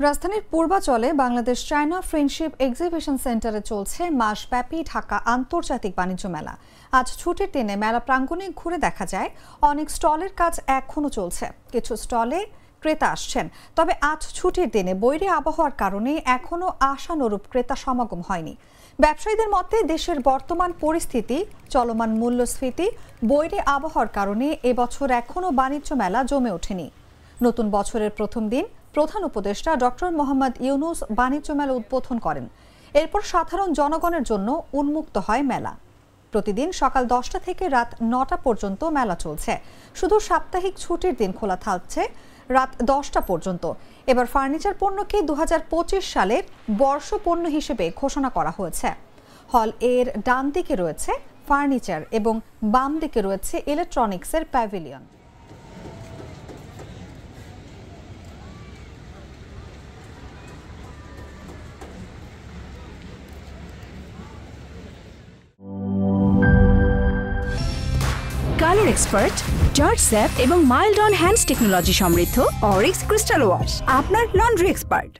রাজধানীর পূর্বাচলে Bangladesh China friendship exhibition সেন্টারে চলছে মাসব্যাপী ঢাকা আন্তর্জাতিক বাণিজ্য মেলা। আজ ছুটির দিনে মেলা প্রাঙ্গণে ঘুরে দেখা যায় অনেক স্টলের কাজ এখনো চলছে, কিছু স্টলে ক্রেতা আসছেন। তবে আজ ছুটির দিনে বৈরী আবহাওয়ার কারণে এখনো আশানুরূপ ক্রেতা সমাগম হয়নি। ব্যবসায়ীদের মতে দেশের বর্তমান পরিস্থিতি, চলমান মূল্যস্ফীতি, বৈরী আবহাওয়ার কারণে এবছর এখনো বাণিজ্য মেলা জমে ওঠেনি। নতুন বছরের প্রথম দিন প্রধান উপদেষ্টা ডক্টর মোহাম্মদ ইউনুস বাণিজ্য মেলা উদ্বোধন করেন। এরপর সাধারণ জনগণের জন্য উন্মুক্ত হয় মেলা। প্রতিদিন সকাল 10টা থেকে রাত 9টা পর্যন্ত মেলা চলছে। শুধু সাপ্তাহিক ছুটির দিন খোলা থাকছে রাত 10টা পর্যন্ত। এবার ফার্নিচার পণ্যকে 2025 সালের বর্ষ পণ্য হিসেবে ঘোষণা করা হয়েছে। হল এর ডান দিকে রয়েছে ফার্নিচার এবং বাম দিকে রয়েছে ইলেকট্রনিক্সের pavilion. Colour expert, George sap এবং মাইল্ড অন হ্যান্ডস টেকনোলজি সমৃদ্ধ অরিক্স ক্রিস্টাল ওয়াশ আপনার লন্ড্রি এক্সপার্ট।